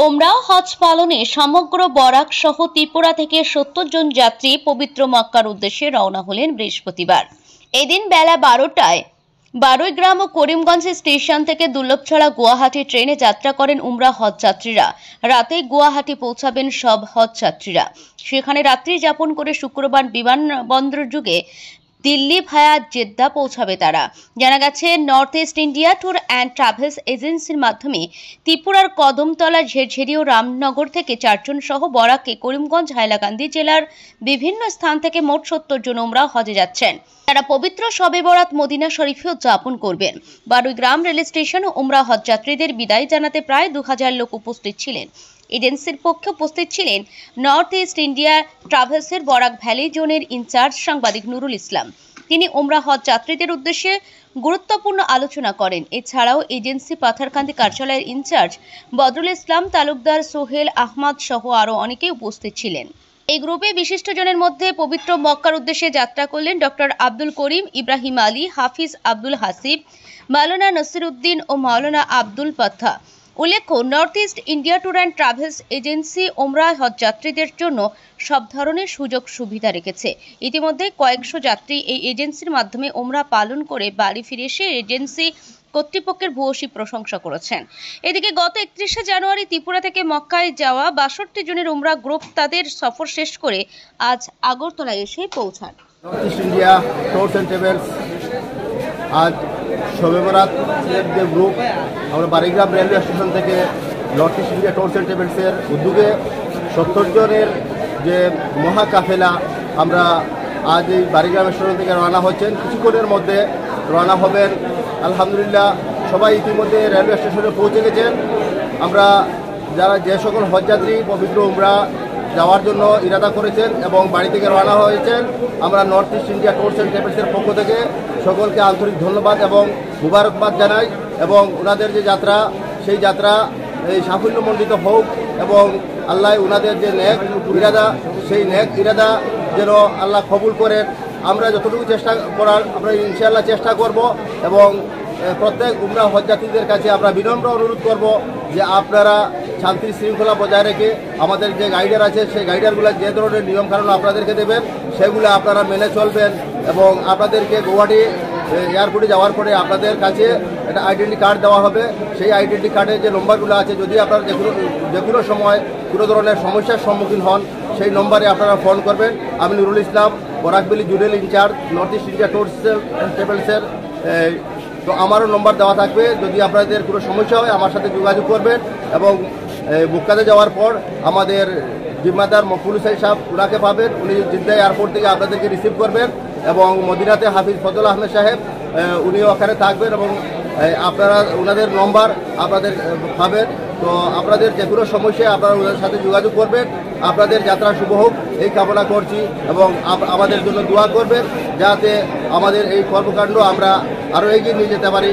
ওমরাহ হজ পালনে সমগ্র বরাক সহ ত্রিপুরা থেকে ৭০ জন যাত্রী পবিত্র মক্কার উদ্দেশ্যে রওনা হলেন বৃহস্পতিবার। এদিন বেলা ১২টায় বারৈগ্রাম ও করিমগঞ্জ স্টেশন থেকে দুর্লভছড়া গুয়াহাটি ট্রেনে যাত্রা করেন উমরাহ হজ যাত্রীরা। রাতে গুয়াহাটি পৌঁছাবেন সব হজ যাত্রীরা। সেখানে রাত্রি যাপন করে শুক্রবার বিমানবন্দর যুগে দিল্লি ভায়া জেদ্দা পৌঁছাবে তারা। জানা গেছে, north east India tour and travels এজেন্সির মাধ্যমে ত্রিপুরার কদমতলা, ঝেরঝেরি ও রামনগর থেকে ৪ জন সহ বরাকে করিমগঞ্জ, হাইলাকান্দি জেলার বিভিন্ন স্থান থেকে মোট ৭০ জন উমরাহ হজে যাচ্ছেন। তারা পবিত্র শবে বরাত মদিনা শরীফে উদযাপন করবেন। বারৈগ্রাম রেল স্টেশন ও উমরাহ হজ যাত্রীদের বিদায় জানাতে প্রায় ২০০০ লোক উপস্থিত ছিলেন। এজেন্সির পক্ষে উপস্থিত ছিলেন নর্থ ইস্ট ইন্ডিয়া ট্রাভেলসের বরাক ভ্যালি জোনের ইনচার্জ সাংবাদিক নুরুল ইসলাম। তিনি উমরাহ হজ যাত্রীদের উদ্দেশ্যে গুরুত্বপূর্ণ আলোচনা করেন। এছাড়াও এজেন্সি পাথারকান্দি কার্যালয়ের ইনচার্জ বদরুল ইসলাম তালুকদার, সোহেল আহমদ সহ আরও অনেকেই উপস্থিত ছিলেন। এই গ্রুপে বিশিষ্টজনের মধ্যে পবিত্র মক্কার উদ্দেশ্যে যাত্রা করলেন ডক্টর আব্দুল করিম, ইব্রাহিম আলী, হাফিজ আব্দুল হাসিব, মাওলানা নসিরউদ্দিন ও মাওলানা আব্দুল পাত্তা। উল্লেখ্য, north east India tour and travels agency উমরাহ হজ যাত্রীদের জন্য সব ধরনের সুযোগ সুবিধা রেখেছে। ইতিমধ্যে কয়েকশো যাত্রী এই এজেন্সির মাধ্যমে উমরাহ পালন করে বাড়ি ফিরে এসে এজেন্সি কর্তৃপক্ষের ভূয়সী প্রশংসা করেছেন। এদিকে গত ৩১শে জানুয়ারি ত্রিপুরা থেকে মক্কায় যাওয়া ৬২ জনের উমরাহ গ্রুপ তাদের সফর শেষ করে আজ আগরতলায় এসে পৌঁছান। North east India tours and travels আজ শবে বরাতের যে গ্রুপ, আমরা বারৈগ্রাম রেলওয়ে স্টেশন থেকে north east India tours and ট্রাভেলসের উদ্যোগে ৭০ জনের যে মহা কাফেলা আমরা আজ এই বারৈগ্রাম স্টেশন থেকে রওনা হচ্ছেন। কিছুক্ষণের মধ্যে রওনা হবেন। আলহামদুলিল্লাহ, সবাই ইতিমধ্যে রেলওয়ে স্টেশনে পৌঁছে গেছেন। আমরা যে সকল হজযাত্রী পবিত্র উমরাহ যাওয়ার জন্য ইরাদা করেছেন এবং বাড়ি থেকে রওনা হয়েছেন, আমরা north east India tours and ট্রাভেলসের পক্ষ থেকে সকলকে আন্তরিক ধন্যবাদ এবং মুবারকবাদ জানাই। এবং ওনাদের যে যাত্রা, সেই যাত্রা এই সাফল্যমণ্ডিত হোক এবং আল্লাহ ওনাদের যে নেক ইরাদা, সেই নেক ইরাদা যেন আল্লাহ কবুল করেন। আমরা যতটুকু চেষ্টা করার আমরা ইনশাআল্লাহ চেষ্টা করব এবং প্রত্যেক উমরাহ হজযাত্রীদের কাছে আমরা বিনম্র অনুরোধ করব যে আপনারা শান্তি শৃঙ্খলা বজায় রেখে আমাদের যে গাইডার আছে, সেই গাইডারগুলো যে ধরনের নিয়মকানুন আপনাদেরকে দেবেন সেগুলো আপনারা মেনে চলবেন। এবং আপনাদেরকে গুয়াহাটি এয়ারপোর্টে যাওয়ার পরে আপনাদের কাছে একটা আইডেন্টি কার্ড দেওয়া হবে। সেই আইডেন্টি কার্ডের যে নম্বরগুলো আছে, যদি আপনারা যে কোনো সময় কোনো ধরনের সমস্যার সম্মুখীন হন, সেই নম্বরে আপনারা ফোন করবেন। আমি Nurul Islam, Barak valley zonal incharge, north east India tours and ট্রাভেলসের। তো আমারও নম্বর দেওয়া থাকবে, যদি আপনাদের কোনো সমস্যা হয় আমার সাথে যোগাযোগ করবেন। এবং মক্কাতে যাওয়ার পর আমাদের জিম্মাদার মকবুল হুসাইন সাহেব, ওনাকে পাবেন। উনি জিদ্দা এয়ারপোর্ট থেকে আপনাদেরকে রিসিভ করবেন। এবং মদিনাতে হাফিজ ফজল আহমেদ সাহেব, উনিও ওখানে থাকবেন এবং আপনারা ওনাদের নম্বর আপনাদের পাবেন। তো আপনাদের যে কোনো সমস্যায় আপনারা ওনাদের সাথে যোগাযোগ করবেন। আপনাদের যাত্রা শুভ হোক এই কামনা করছি এবং আমাদের জন্য দোয়া করবেন, যাতে আমাদের এই কর্মকাণ্ড আমরা আরও এগিয়ে নিয়ে যেতে পারি।